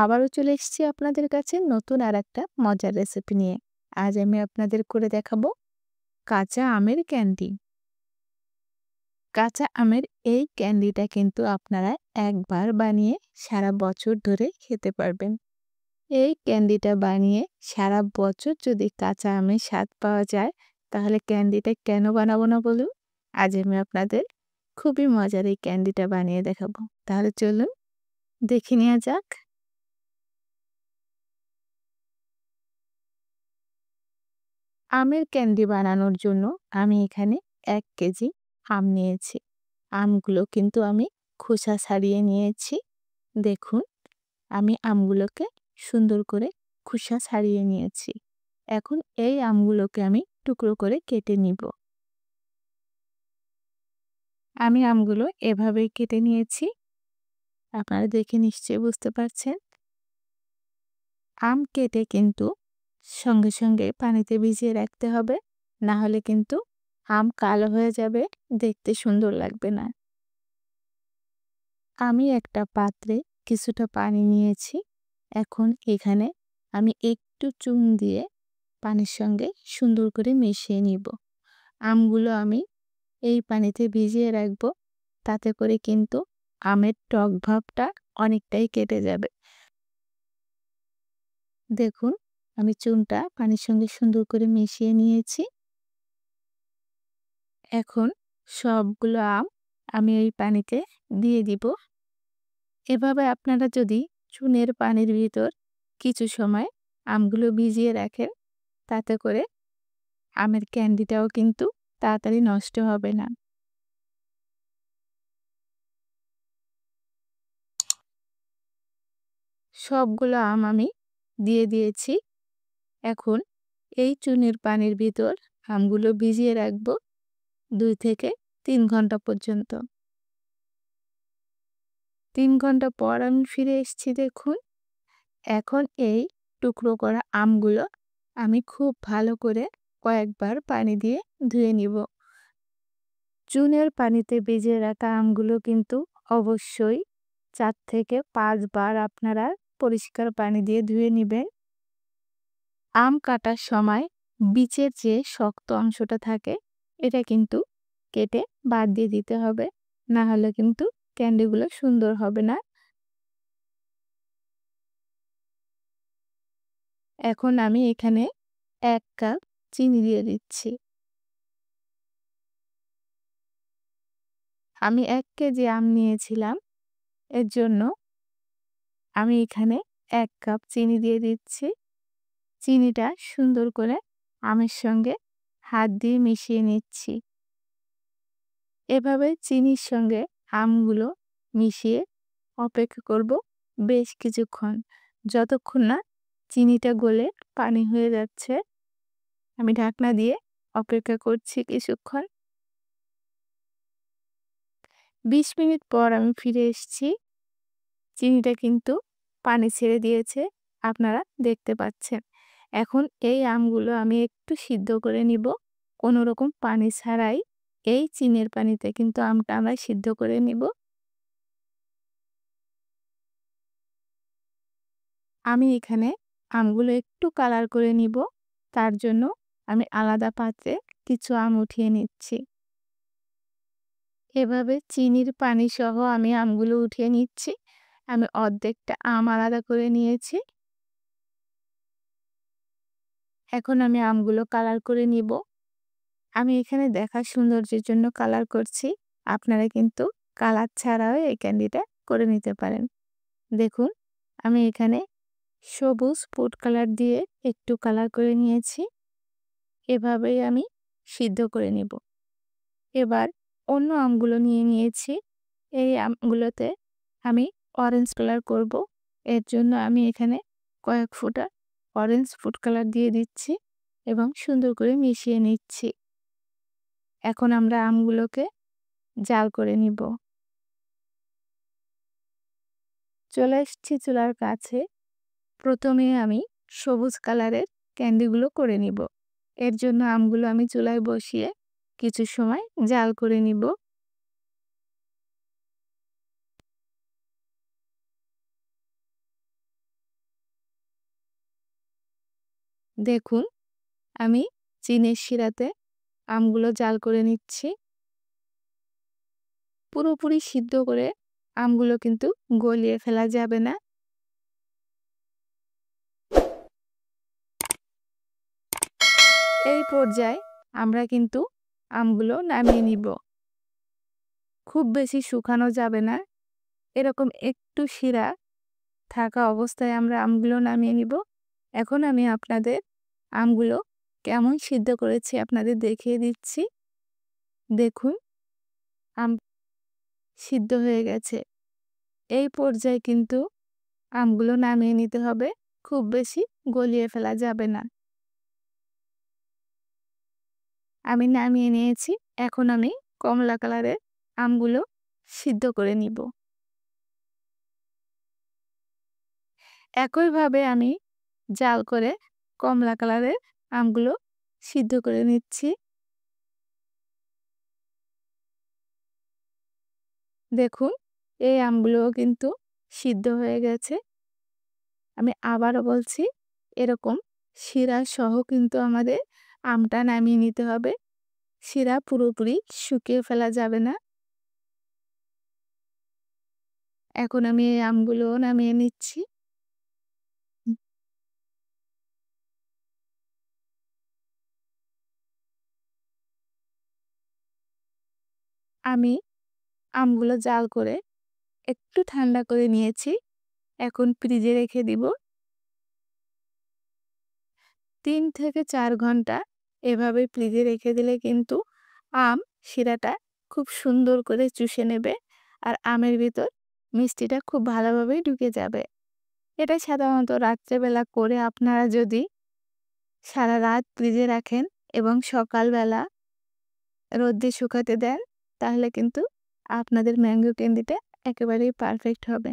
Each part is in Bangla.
আবারও চলে এসেছি আপনাদের কাছে নতুন আরেকটা মজার রেসিপি নিয়ে। আজ আমি আপনাদের করে দেখাবো কাঁচা আমের ক্যান্ডি। কাঁচা আমের এই ক্যান্ডিটা কিন্তু আপনারা একবার বানিয়ে সারা বছর ধরে খেতে পারবেন। এই ক্যান্ডিটা বানিয়ে সারা বছর যদি কাঁচা আমের স্বাদ পাওয়া যায়, তাহলে ক্যান্ডিটা কেন বানাবো না বলুন? আজ আমি আপনাদের খুবই মজার এই ক্যান্ডিটা বানিয়ে দেখাবো। তাহলে চলুন দেখে নেওয়া যাক। আমের ক্যান্ডি বানানোর জন্য আমি এখানে ১ কেজি আম নিয়েছি। আমগুলো কিন্তু আমি খোসা ছাড়িয়ে নিয়েছি। দেখুন, আমি আমগুলোকে সুন্দর করে খোসা ছাড়িয়ে নিয়েছি। এখন এই আমগুলোকে আমি টুকরো করে কেটে নিব। আমি আমগুলো এভাবেই কেটে নিয়েছি। আপনারা দেখে নিশ্চয়ই বুঝতে পারছেন। আম কেটে কিন্তু সঙ্গে সঙ্গে পানিতে ভিজিয়ে রাখতে হবে, না হলে কিন্তু আম কালো হয়ে যাবে, দেখতে সুন্দর লাগবে না। আমি একটা পাত্রে কিছুটা পানি নিয়েছি। এখন এখানে আমি একটু চুন দিয়ে পানির সঙ্গে সুন্দর করে মিশিয়ে নিব। আমগুলো আমি এই পানিতে ভিজিয়ে রাখবো, তাতে করে কিন্তু আমের টক ভাবটা অনেকটাই কেটে যাবে। দেখুন, আমি চুনটা পানির সঙ্গে সুন্দর করে মিশিয়ে নিয়েছি। এখন সবগুলো আম আমি এই পানিতে দিয়ে দিব। এভাবে আপনারা যদি চুনের পানির ভিতর কিছু সময় আমগুলো ভিজিয়ে রাখেন, তাতে করে আমের ক্যান্ডিটাও কিন্তু তাড়াতাড়ি নষ্ট হবে না। সবগুলো আম আমি দিয়ে দিয়েছি। এখন এই চুনের পানির ভিতর আমগুলো ভিজিয়ে রাখবো ২ থেকে ৩ ঘন্টা পর্যন্ত। ৩ ঘন্টা পর আমি ফিরে এসেছি দেখুন। এখন এই টুকরো করা আমগুলো আমি খুব ভালো করে কয়েকবার পানি দিয়ে ধুয়ে নিব। চুনের পানিতে ভিজিয়ে রাখা আমগুলো কিন্তু অবশ্যই ৪ থেকে ৫ বার আপনারা পরিষ্কার পানি দিয়ে ধুয়ে নিবেন। আম কাটার সময় বীচের যে শক্ত অংশটা থাকে, এটা কিন্তু কেটে বাদ দিয়ে দিতে হবে। না হলে কিন্তু ক্যান্ডিগুলো সুন্দর হবে না। এখন আমি এখানে ১ কাপ চিনি দিয়ে দিচ্ছি। আমি ১ কেজি আম নিয়েছিলাম। এর জন্য আমি এখানে ১ কাপ চিনি দিয়ে দিচ্ছি। চিনিটা সুন্দর করে আমের সঙ্গে হাত দিয়ে মিশিয়ে নিচ্ছি। এভাবে চিনির সঙ্গে আমগুলো মিশিয়ে অপেক্ষা করব বেশ কিছুক্ষণ। যতক্ষণ না চিনিটা গলে পানি হয়ে যাচ্ছে, আমি ঢাকনা দিয়ে অপেক্ষা করছি কিছুক্ষণ। ২০ মিনিট পর আমি ফিরে এসেছি। চিনিটা কিন্তু পানি ছেড়ে দিয়েছে, আপনারা দেখতে পাচ্ছেন। এখন এই আমগুলো আমি একটু সিদ্ধ করে নিব। কোনো রকম পানি ছাড়াই এই চিনির পানিতে কিন্তু আমটা আমরা সিদ্ধ করে নিব। আমি এখানে আমগুলো একটু কালার করে নিব। তার জন্য আমি আলাদা পাত্রে কিছু আম উঠিয়ে নিচ্ছি। এভাবে চিনির পানি সহ আমি আমগুলো উঠিয়ে নিচ্ছি। আমি অর্ধেকটা আম আলাদা করে নিয়েছি। এখন আমি আমগুলো কালার করে নিব। আমি এখানে দেখার সৌন্দর্যের জন্য কালার করছি। আপনারা কিন্তু কালার ছাড়াও এই ক্যান্ডিটা করে নিতে পারেন। দেখুন, আমি এখানে সবুজ ফুড কালার দিয়ে একটু কালার করে নিয়েছি। এভাবেই আমি সিদ্ধ করে নিব। এবার অন্য আমগুলো নিয়ে নিয়েছি। এই আমগুলোতে আমি অরেঞ্জ কালার করব। এর জন্য আমি এখানে কয়েক ফোঁটা অরেঞ্জ ফুড কালার দিয়ে দিচ্ছি এবং সুন্দর করে মিশিয়ে নিচ্ছি। এখন আমরা আমগুলোকে জাল করে নিব। চলে এসেছি চুলার কাছে। প্রথমে আমি সবুজ কালারের ক্যান্ডিগুলো করে নিব। এর জন্য আমগুলো আমি চুলায় বসিয়ে কিছু সময় জাল করে নিব। দেখুন, আমি চিনির শিরাতে আমগুলো জাল করে নিচ্ছি। পুরোপুরি সিদ্ধ করে আমগুলো কিন্তু গলিয়ে ফেলা যাবে না। এই পর্যায়ে আমরা কিন্তু আমগুলো নামিয়ে নিব। খুব বেশি শুকানো যাবে না। এরকম একটু শিরা থাকা অবস্থায় আমরা আমগুলো নামিয়ে নিব। এখন আমি আপনাদের আমগুলো কেমন সিদ্ধ করেছি আপনাদের দেখিয়ে দিচ্ছি। দেখুন, আম সিদ্ধ হয়ে গেছে। এই পর্যায়ে কিন্তু আমগুলো নামিয়ে নিতে হবে। খুব বেশি গলিয়ে ফেলা যাবে না। আমি নামিয়ে নিয়েছি। এখন আমি কমলা কালারের আমগুলো সিদ্ধ করে নিব। একইভাবে আমি জাল করে কমলা কালারের আমগুলো সিদ্ধ করে নিচ্ছি। দেখুন, এই আমগুলোও কিন্তু সিদ্ধ হয়ে গেছে। আমি আবারও বলছি, এরকম শিরা সহ কিন্তু আমাদের আমটা নামিয়ে নিতে হবে। শিরা পুরোপুরি শুকিয়ে ফেলা যাবে না। এখন আমি এই আমগুলো নামিয়ে নিচ্ছি। আমি আমগুলো জাল করে একটু ঠান্ডা করে নিয়েছি। এখন ফ্রিজে রেখে দিব। ৩ থেকে ৪ ঘন্টা এভাবে ফ্রিজে রেখে দিলে কিন্তু আম শিরাটা খুব সুন্দর করে চুষে নেবে আর আমের ভিতর মিষ্টিটা খুব ভালোভাবেই ঢুকে যাবে। এটা সাধারণত রাত্রেবেলা করে আপনারা যদি সারারাত ফ্রিজে রাখেন এবং সকালবেলা রোদ্রে শুকাতে দেন, তাহলে কিন্তু আপনাদের ম্যাঙ্গো ক্যান্ডিটা একেবারেই পারফেক্ট হবে।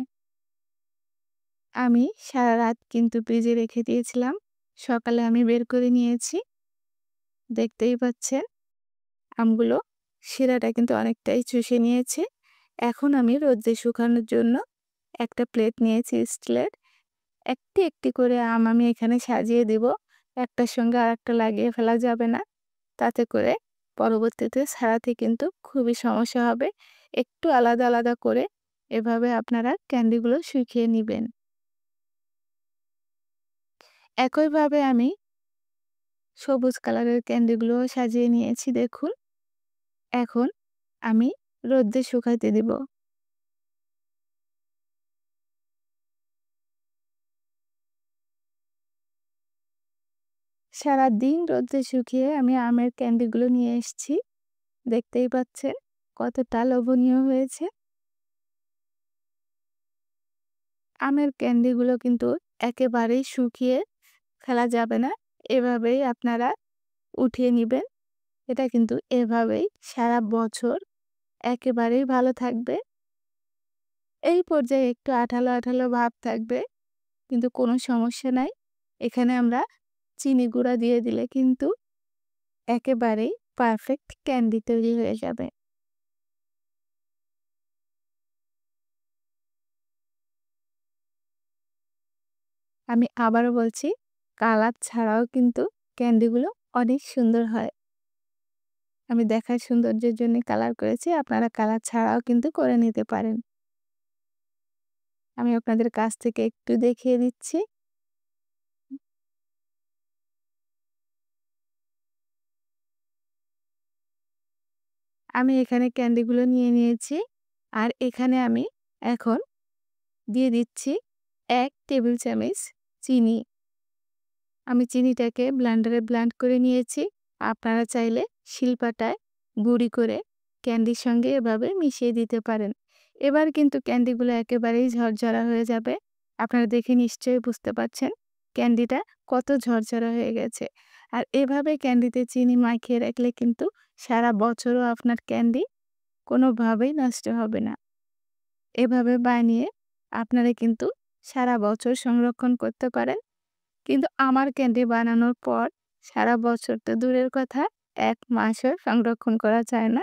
আমি সারারাত কিন্তু ফ্রিজে রেখে দিয়েছিলাম। সকালে আমি বের করে নিয়েছি। দেখতেই পাচ্ছেন আমগুলো শিরাটা কিন্তু অনেকটাই চুষে নিয়েছে। এখন আমি রোদ্রে শুকানোর জন্য একটা প্লেট নিয়েছি স্টিলের। একটি, একটি করে আম আমি এখানে সাজিয়ে দিব। একটার সঙ্গে আরেকটা লাগিয়ে ফেলা যাবে না। তাতে করে পরবর্তীতে ছাড়াতে কিন্তু খুবই সমস্যা হবে। একটু আলাদা, আলাদা করে এভাবে আপনারা ক্যান্ডিগুলো শুকিয়ে নিবেন। একইভাবে আমি সবুজ কালারের ক্যান্ডিগুলোও সাজিয়ে নিয়েছি দেখুন। এখন আমি রোদ্রে শুকাইতে দিব। সারাদিন রোদ্রে শুকিয়ে আমি আমের ক্যান্ডিগুলো নিয়ে এসেছি। দেখতেই পাচ্ছেন কতটা লোভনীয় হয়েছে। আমের ক্যান্ডিগুলো কিন্তু একেবারেই শুকিয়ে ফেলা যাবে না। এভাবেই আপনারা উঠিয়ে নিবেন। এটা কিন্তু এভাবেই সারা বছর একেবারেই ভালো থাকবে। এই পর্যায়ে একটু আঠালো, আঠালো ভাব থাকবে, কিন্তু কোনো সমস্যা নাই। এখানে আমরা চিনি গুঁড়া দিয়ে দিলে কিন্তু একেবারেই পারফেক্ট ক্যান্ডি তৈরি হয়ে যাবে। আমি আবারও বলছি, কালার ছাড়াও কিন্তু ক্যান্ডিগুলো অনেক সুন্দর হয়। আমি দেখার সৌন্দর্যের জন্য কালার করেছি। আপনারা কালার ছাড়াও কিন্তু করে নিতে পারেন। আমি আপনাদের কাছ থেকে একটু দেখিয়ে দিচ্ছি। আমি এখানে ক্যান্ডিগুলো নিয়ে নিয়েছি। আর এখানে আমি এখন দিয়ে দিচ্ছি ১ টেবিল চামচ চিনি। আমি চিনিটাকে ব্লেন্ডারে ব্লেন্ড করে নিয়েছি। আপনারা চাইলে শিলপাটায় গুঁড়ি করে ক্যান্ডির সঙ্গে এভাবে মিশিয়ে দিতে পারেন। এবার কিন্তু ক্যান্ডিগুলো একেবারেই ঝরঝরা হয়ে যাবে। আপনারা দেখে নিশ্চয়ই বুঝতে পারছেন ক্যান্ডিটা কত ঝরঝরা হয়ে গেছে। আর এভাবে ক্যান্ডিতে চিনি মাখিয়ে রাখলে কিন্তু সারা বছরও আপনার ক্যান্ডি কোনোভাবেই নষ্ট হবে না। এভাবে বানিয়ে আপনারা কিন্তু সারা বছর সংরক্ষণ করতে পারেন। কিন্তু আমার ক্যান্ডি বানানোর পর সারা বছর তো দূরের কথা, ১ মাসও সংরক্ষণ করা যায় না।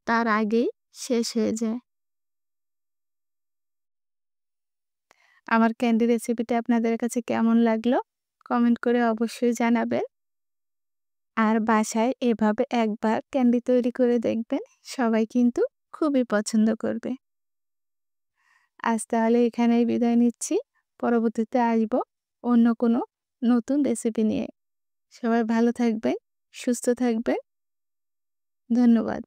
তার আগেই শেষ হয়ে যায়। আমার ক্যান্ডি রেসিপিটা আপনাদের কাছে কেমন লাগলো? কমেন্ট করে অবশ্যই জানাবেন। আর বাসায় এভাবে একবার ক্যান্ডি তৈরি করে দেখবেন। সবাই কিন্তু খুবই পছন্দ করবে। আজ তাহলে এখানেই বিদায় নিচ্ছি। পরবর্তীতে আসবো অন্য কোনো নতুন রেসিপি নিয়ে। সবাই ভালো থাকবেন, সুস্থ থাকবেন। ধন্যবাদ।